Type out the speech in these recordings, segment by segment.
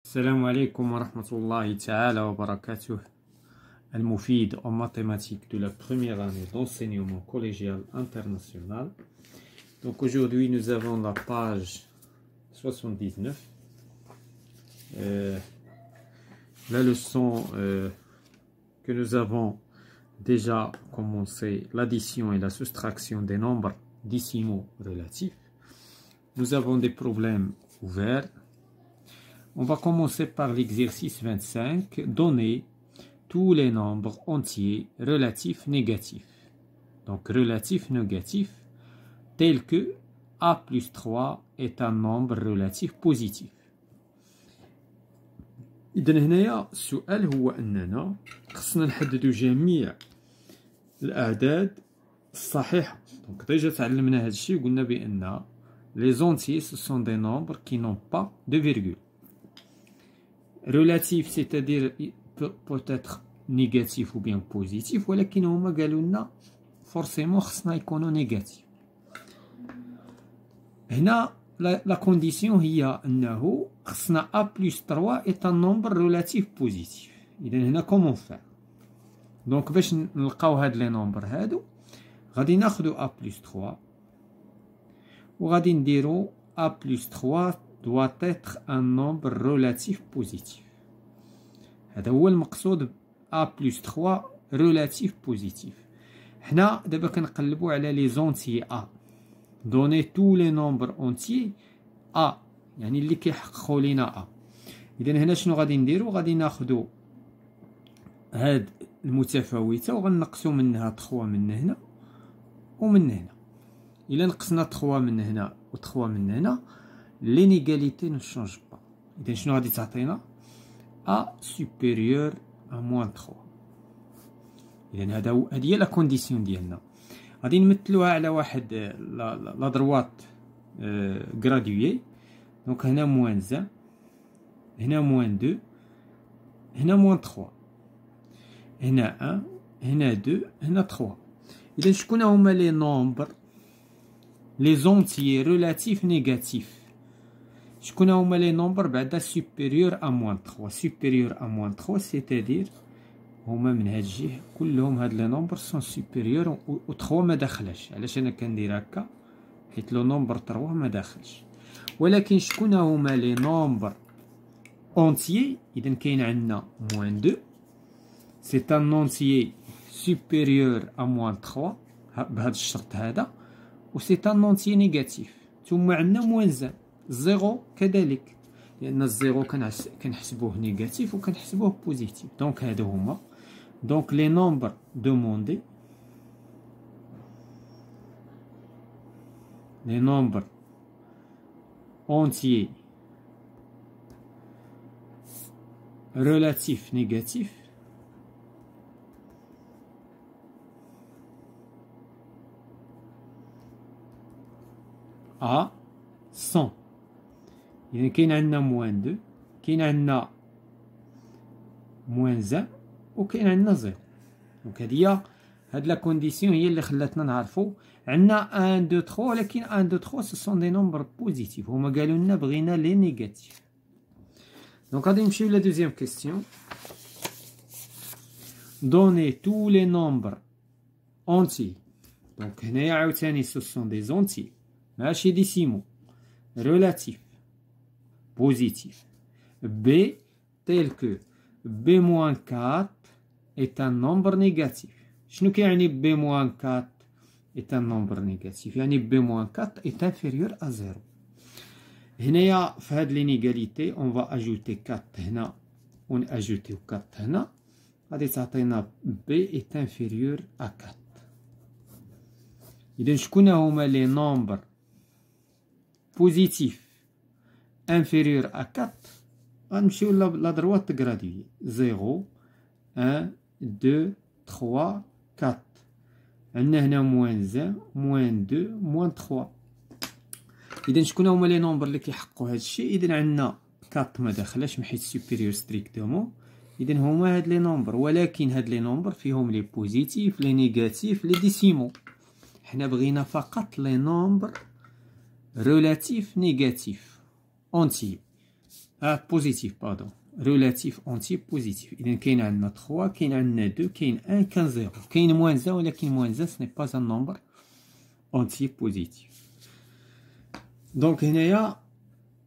Salam alaikum wa rahmatullahi ta'ala wa barakatuh. Al-Mufid en mathématiques de la première année d'enseignement collégial international. Donc aujourd'hui nous avons la page 79. La leçon que nous avons déjà commencé, l'addition et la soustraction des nombres décimaux relatifs. Nous avons des problèmes ouverts. On va commencer par l'exercice 25. Donner tous les nombres entiers relatifs négatifs. Donc relatifs négatifs, tels que a plus 3 est un nombre relatif positif. إذن هنايا السؤال هو أننا خصنا نحددو جميع الأعداد الصحيحة. Donc déjà تعلمنا هذا الشيء وقلنا بأن les entiers ce sont des nombres qui n'ont pas de virgule. Relatif, c'est-à-dire peut être négatif ou bien positif, ولكن هما قالوا لنا forcément خصنا يكونوا négatif. هنا la condition هي أنه خصنا a plus 3 est un nombre relatif positif. إذا هنا comment faire؟ donc باش نلقاو هاد لي نومبر هادو غادي ناخدو a plus 3 وغادي نديرو a plus 3 doit être un nombre relatif positif. هذا هو المقصود a plus 3 relatif positif. حنا دابا كنقلبوا على لي زونتي a. donner tous les nombres entiers a يعني اللي كيحققوا لينا a. اذا هنا شنو غادي نديرو؟ غادي ناخذوا هاد المتفاوته وغنقصوا منها 3 من هنا ومن هنا. الا نقصنا 3 من هنا و 3 من هنا l'inégalité ne change pas. إذا شنو غادي تعطينا؟ a supérieur à moins 3. إذا هذه هي لا كونديسيون ديالنا. غادي نمثلوها على واحد لا دروات غراديوي. دونك هنا موان 1 هنا موان 2 هنا موان 3 هنا 1 هنا 2 هنا 3. إذا شكون هما لي نومبر لي زونتيي ريلاتيف نيجاتيف؟ شكون هما لي نومبر بعدا supérieur à moins 3 supérieur à moins 3 c'est-à-dire هما من هاد الجهه كلهم هاد لي نومبر سون supérieur و 3 ما داخلاش. علاش انا كندير هكا؟ حيت لو نومبر 3 ما داخلش. ولكن شكون هما لي نومبر اونتيي؟ اذا كاين عندنا moins 2 c'est un entier supérieur à moins 3 بهذا الشرط هذا و c'est un entier négatif. ثم عندنا moins 1 زيرو كذلك لأن الزيرو كنحسبوه نيجاتيف وكنحسبوه بوزيتيف. دونك هادو هما دونك لي نومبر دوموندي لي نومبر اونتيي relatif négatif à 100. إذا كاين عندنا موان 2 كاين عندنا موان 1 وكاين عندنا 0. دونك هاد لا كونديسيون هي اللي خلاتنا نعرفو عندنا 1 2 3 ولكن 1 2 3 سو سون دي نومبر بوزيتيف. هما قالوا لنا بغينا لي نيجاتيف. دونك غادي نمشيو لا دوزيام كيستيون. دوني تو لي نومبر اونتي. دونك هنايا عاوتاني سو سون دي زونتي ماشي ديسيمو relatif positif b tel que b-4 est un nombre négatif. شنو كيعني b-4 est un nombre négatif؟ يعني b-4 est inférieur à 0. هنايا في هاد l'inégalité on va ajouter 4 هنا و ناجوتيو 4 هنا غادي تعطينا b est inférieur à 4. إذا شكون هما لي نومبر positif inférieur à 4 غنمشيو لا droite graduée 0 1 2 3 4. عندنا هنا moins 1 moins 2 moins 3. إذا شكون هما لي نومبر اللي كيحققوا هاد الشيء؟ إذا عندنا 4 ما داخلاش من حيث supérieur strictement. إذا هما هاد لي نومبر ولكن هاد لي نومبر فيهم لي بوزيتيف لي نيجاتيف لي ديسيمو. حنا بغينا فقط لي نومبر relatif négatif entier. بوزيتيف باردون، ريلاتيف اونتي بوزيتيف. اذا كاين عندنا 3، كاين عندنا 2، كاين 1، كاين 0، كاين موان 1، ولكن موان 1 سني با ان نومبر اونتي بوزيتيف. دونك هنايا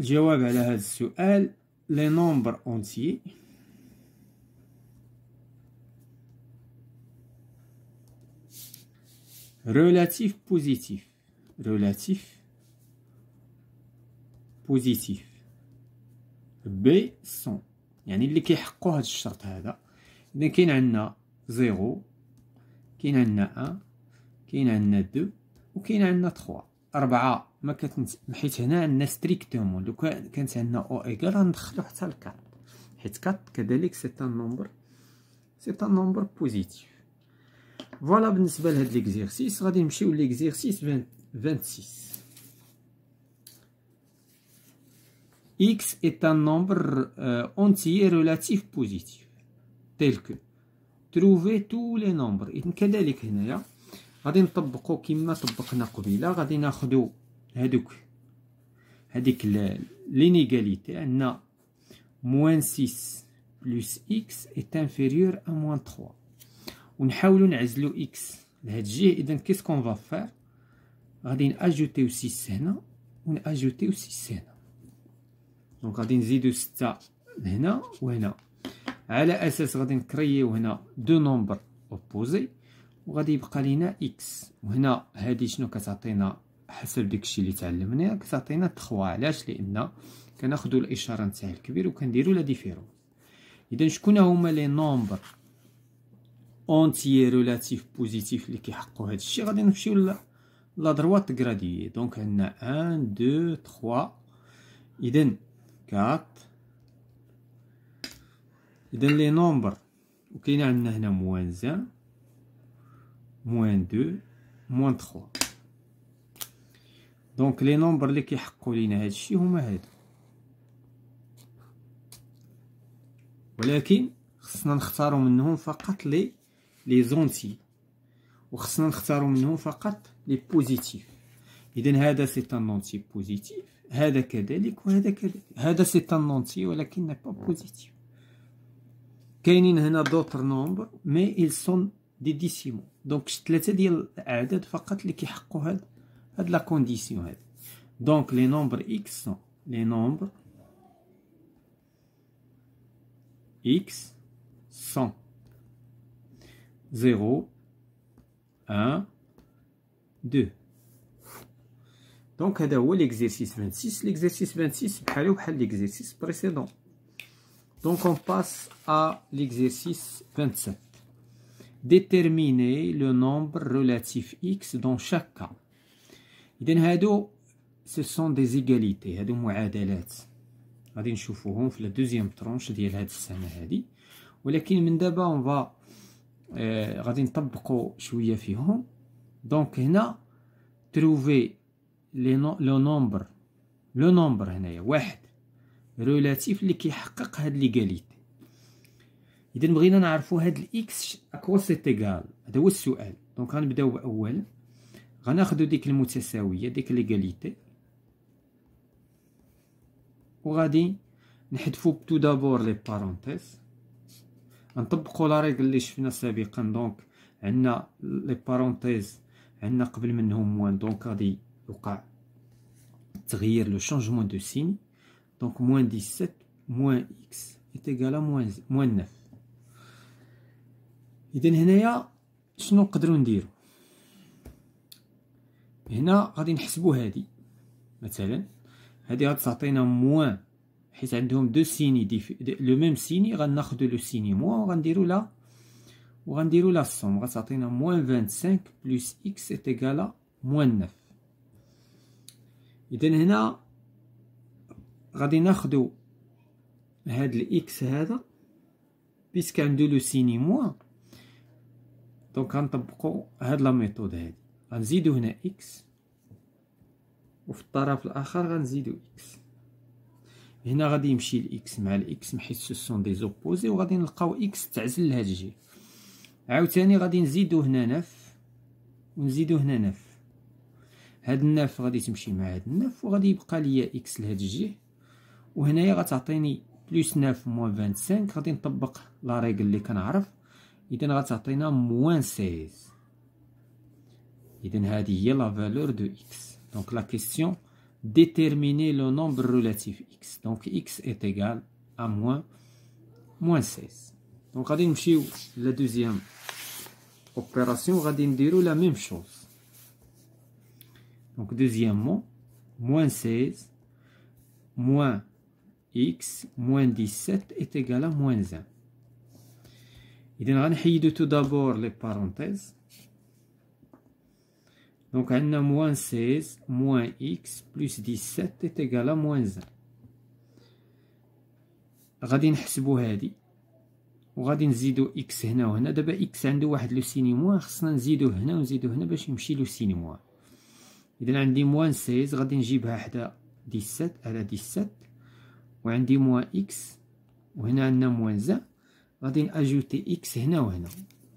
الجواب على هذا السؤال لي نومبر اونتي ريلاتيف بوزيتيف، ريلاتيف بوزيتيف بي سون، يعني اللي كيحققوا هذا الشرط هذا. اذا كاين عندنا 0، كاين عندنا 1، كاين عندنا 2، وكاين عندنا 3. 4 ما حيت هنا عندنا ستريكتومون لو كانت عندنا او ايكال غندخلو حتى ل 4، حيت 4 كذلك سي ان نومبر بوزيتيف. فوالا بالنسبه لهاد ليكزيرسيس. غادي نمشيو ليكزيرسيس 26. X est un nombre entier relatif positif tel que trouver tous les nombres. إذن كذلك هنايا غادي نطبقو كما طبقنا قبيله. غادي ناخدو هاديك لينيغاليتي. عندنا موان 6 بلس X est inférieur à moins 3 ونحاولو نعزلو X لهاد الجهة. إذن كيسكون فا فار؟ غادي ناجوتيو 6 هنا وناجوتيو 6 هنا. دونك غادي نزيدو 6 هنا وهنا، على اساس غادي نكرييو هنا دو نومبر اوبوزي، وغادي يبقى لينا اكس. وهنا هادي شنو كتعطينا حسب داكشي اللي تعلمناه؟ كتعطينا 3. علاش؟ لان كناخدو الاشاره نتاع الكبير وكنديرو لا ديفيرونس. اذا شكون هما لي نومبر اونتيي ريلاتيف بوزيتيف اللي كيحققوا هادشي؟ غادي نمشيو لا دروات غراديي. دونك عندنا 1 2 3، اذا 4. إذا لي نومبر وكاين عندنا هنا موان 1 موان 2 موان 3. دونك لي نومبر اللي كيحققوا لينا هادشي هما هادو، ولكن خصنا نختارو منهم فقط لي زونتي، وخصنا نختارو منهم فقط لي بوزيتيف. إذا هذا سي ان نونتي بوزيتيف، هذا كذلك وهذا كذلك. هذا سي ان نونتي ولكن ني با بوزيتيف. كاينين هنا دوطر نومبر مي إل سون دي ديسيمو. دونك 3 ديال الأعداد فقط اللي كيحققوا هاد لا كونديسيون هادي. دونك لي نومبر إكس سون لي نومبر إكس سون 0 1 2. دونك هذا هو ليكزيرسيس 26. ليكزيرسيس 26 بحالو بحال ليكزيرسيس بريسيدون. Donc on passe à l'exercice 27. Déterminer le nombre relatif x dans chaque cas. إذن هادو ce sont des égalités، هادو معادلات غادي نشوفوهم في لا دوزيام ترونش ديال هاد السنة هادي، ولكن من دابا اون فا غادي نطبقو شوية فيهم. دونك هنا تروفي لو نومبر هنايا واحد ريلاتيف اللي كيحقق هاد ليغاليتي. اذا بغينا نعرفوا هاد الاكس اكوا سيت ايغال، هذا هو السؤال. دونك غنبداو باولا، غناخدو ديك المتساويه ديك ليغاليتي، وغادي نحذفو تو دابور لي بارونتيز، غنطبقوا لا ريغل اللي شفنا سابقا. دونك عندنا لي بارونتيز عندنا قبل منهم موان، دونك غادي يوقع تغيير لو شونجمون دو سين. Donc moins 17 moins x est égal à moins 9. إذن هنايا شنو نقدرو نديرو؟ هنا غادي نحسبو هادي مثلا، هادي غتعطينا موان حيت عندهم دو سيني لو ميم سيني، غناخدو لو سيني موان وغنديرو لا سوم، غتعطينا موان 25 بلس x est égal à moins 9. إذن هنا غادي ناخدو هاد الاكس هذا بيسك عندو لو سيني موان. دونك غنطبقو هاد لا ميثود هادي، غنزيدو هنا اكس وفي الطرف الاخر غنزيدو اكس. هنا غادي يمشي الاكس مع الاكس حيت سو سون دي زوبوزي، وغادي نلقاو اكس تعزل لهاد الجهه. عاوتاني غادي نزيدو هنا نف ونزيدو هنا نف، هاد النف غادي تمشي مع هاد النف، وغادي يبقى ليا اكس لهاد الجهه وهنايا غتعطيني بلس 9 موان 25. غادي نطبق لا ريغل اللي كنعرف، اذا غتعطينا موان 16. اذا هذه هي لا فالور دو اكس. دونك لا كيسيون déterminer le nombre relatif x. Donc x est égal à moins 16. Donc غادي نمشيو لا دوزيام اوبيراسيون، غادي نديرو لا ميم شوز. Donc deuxièmement moins 16 moins x moins 17 est égal à moins 1. إذا غنحيدو tout d'abord les parenthèses. Donc عندنا moins 16 moins x plus 17 est égal à moins 1. غادي نحسبو هادي وغادي نزيدو x هنا وهنا. دابا x عنده واحد لو سيني موان، خصنا نزيدوه هنا ونزيدوه هنا باش يمشي لو سيني موان. إذا عندي موان 16 غادي نجيبها حدا 17 على 17 وعندي موان x وهنا عندنا موان 1. غادي ناجوتي x هنا وهنا.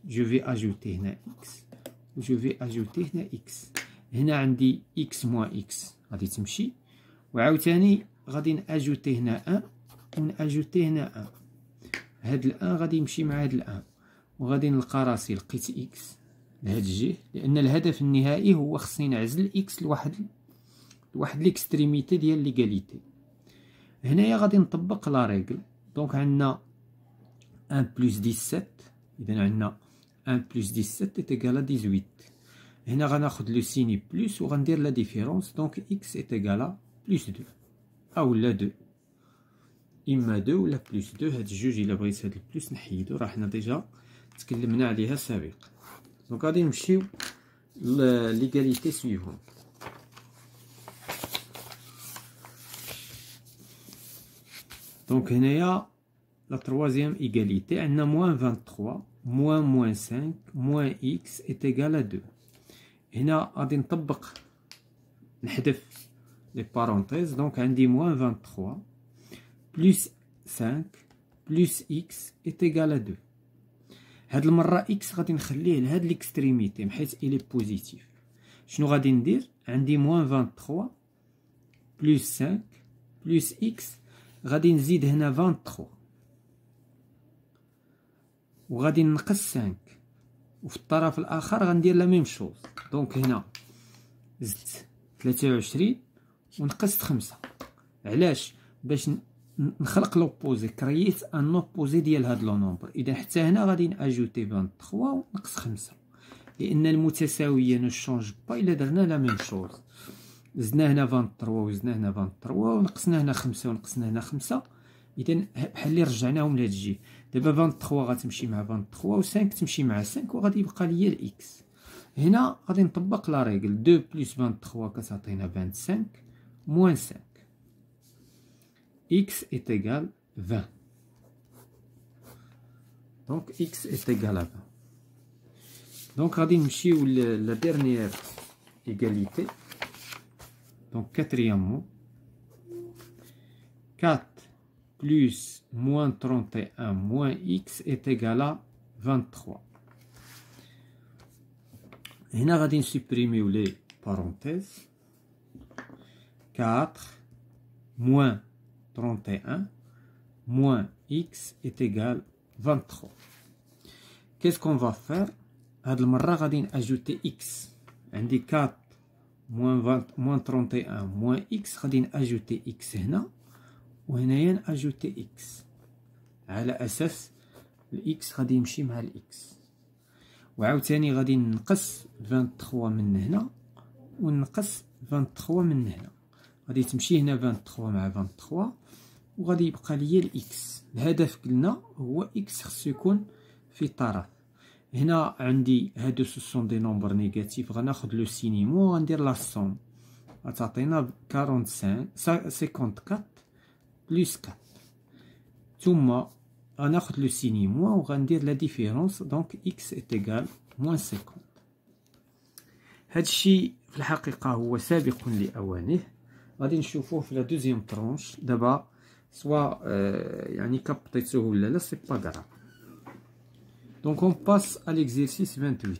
جو في اجوتي هنا x و جو في اجوتي هنا x. هنا عندي x موان x غادي تمشي، وعاوتاني غادي ناجوتي هنا 1 وناجوتي هنا 1. هاد الان غادي يمشي مع هاد الان، وغادي نلقى راسي لقيت x لهاد الجهه، لان الهدف النهائي هو خصني نعزل x لواحد ليكستريميتي ديال ليغاليتي. هنايا غادي نطبق لا ريغل. دونك عندنا 1 بلس 17. اذا عندنا 1 بلس 17 est égal à 18. هنا غناخد لو سيني بلس وغندير لا ديفيرونس. دونك x est égal à بلس 2 او لا 2، اما 2 ولا بلس 2. هاد الجوج الا بغيت هاد البلس نحيدو، راه حنا ديجا تكلمنا عليها سابقا. دونك غادي نمشيو ليغاليتي سويفون. دونك هنايا لا troisième égalité عندنا moins 23 moins 5 moins x est égal à 2. هنا غادي نطبق نحذف لي بارونتيز. دونك عندي moins 23 plus 5 plus x est égal à 2. هاد المرة x غادي نخليه لهاد ليكستريميتي حيت إلي بوزيتيف. شنو غادي ندير؟ عندي moins 23 plus 5 plus x، غادي نزيد هنا 23 وغادي نقص 5، وفي الطرف الاخر غندير لا ميم شوز. دونك هنا زدت 23 ونقصت 5. علاش؟ باش نخلق لوبوزي، كرييت ان اوبوزي ديال هاد لو نومبر. اذا حتى هنا غادي ناجوتي 23 ونقص 5، لان المتساويه نو شونج با الا درنا لا ميم شوز. زدنا هنا 23 وزدنا هنا 23 ونقصنا هنا 5 ونقصنا هنا 5. اذا بحال اللي رجعناهم لهاد الجهه. دابا 23 غتمشي مع 23 و 5 تمشي مع 5 وغادي يبقى ليا الاكس. هنا غادي نطبق لا ريغل. 2 بلس 23 كتعطينا 25 موان 5. x est égal 20. Donc x est égal à 20. Donc غادي نمشيو لا ديرنيير égalité. Donc quatrièmement 4 plus moins 31 moins x est égal à 23. هنا غادي نسوبريميو لي بارونتيز. 4 moins 31 moins x est égal 23. Qu'est-ce qu'on va faire? هاد المرة غادي نأجوتي x. عندي 4 moins 31 moins x، غادي نأجوتي x هنا وهنايا نأجوتي x على أساس الإكس غادي يمشي مع الإكس. وعاوتاني غادي نقص 23 من هنا ونقص 23 من هنا. غادي تمشي هنا 23 مع 23 وغادي يبقى ليا الإكس. الهدف قلنا هو إكس خصو يكون في طرف. هنا عندي هادو سوسون دي نومبر نيجاتيف، غناخد لو سينيمو وغندير لا سوم، غتعطينا 54 بلس 4. ثم غناخد لو سيني موان وغندير لا ديفيرونس. دونك اكس ايت ايغال موان 50. هادشي في الحقيقة هو سابق لأوانه. غادي نشوفوه في لا دوزيام طرونش. دابا سوا يعني كابطيتوه ولا لا سي با غراف. دونك اون باس ا ليكزيرسيس 28.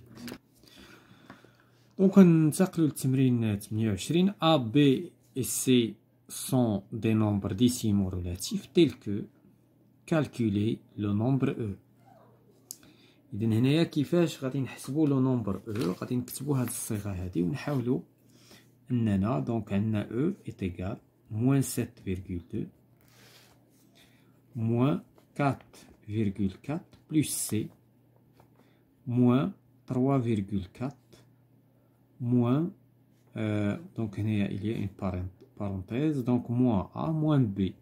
دونك ننتقلوا للتمرين 28. A B et C sont des nombres décimaux relatifs tels que calculer le nombre E. إذن هنايا كيفاش غادي نحسبو لو نومبر أو، غادي نكتبو هاد الصيغة هادي ونحاولو أننا دونك عندنا أو إيت إيكال موان 7,2 موان 4,4 بلس سي موان 3,4 موان دونك هنايا إليا إن بارونتيز دونك موان أ موان بي.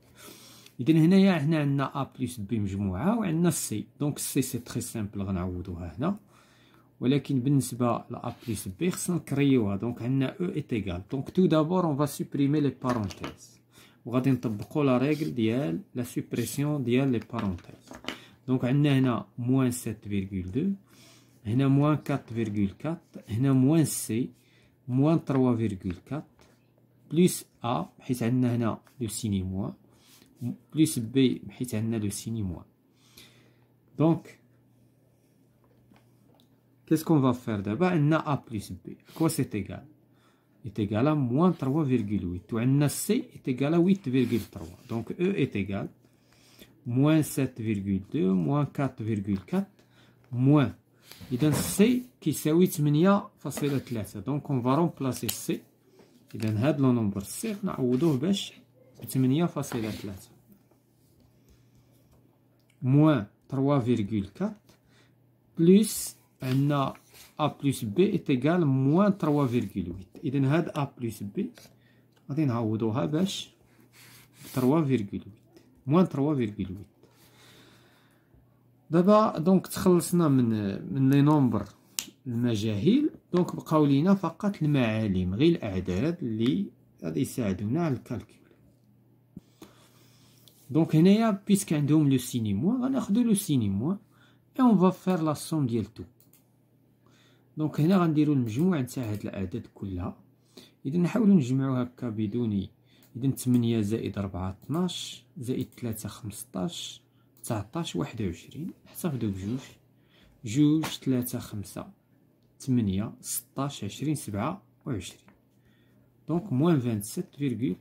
إذن هنايا حنا عندنا أ بلس بي مجموعة وعندنا سي، دونك سي سي تري سامبل غنعوضوها هنا، ولكن بالنسبة لأ بلس بي خصنا نكريوها. دونك عندنا أو إيت إيكال، دونك تو دابور أون فا سوبريمي لي بارونتيز وغادي نطبقو لا ريغل ديال لا سوبريسيون ديال لي بارونتيز. دونك عندنا هنا موان 7,2 هنا موان 4,4 هنا موان سي موان 3,4 بلس أ حيت عندنا هنا لو سيني موان بلس بي حيت عندنا لو سيني موان. دونك qu'est-ce qu'on va faire d'abord؟ عندنا A plus B quoi c'est égal est égal à moins 3,8 وعندنا C est égal à 8,3 donc E est égal moins 7,2 moins 4,4 moins إذا C كيساوي 8.3 donc on va remplacer C. إذا هاد لو نومبر C نعوضوه باش ب 8.3 moins 3,4 plus عندنا A plus B est égal moins 3,8 إذن هاد A plus B غادي نعوضوها باش ب 3,8 moins 3,8. دابا دونك تخلصنا من لي نومبر المجاهيل، دونك بقاو لينا فقط المعالم غير الأعداد اللي غادي يساعدونا على الكالكول. دونك هنايا بيسك عندهم لو سيني موان غناخدو لو سيني موان اي اون فا فير لا سوم ديال تو. دونك هنا غنديرو المجموع نتاع هاد الاعداد كلها. اذا نحاولو نجمعو هكا بدون اذا 8 زائد 4 12 زائد 3 15 19 21 نحتفظو بجوج جوج 3 5 8 16 20 27 دونك موان 27,1.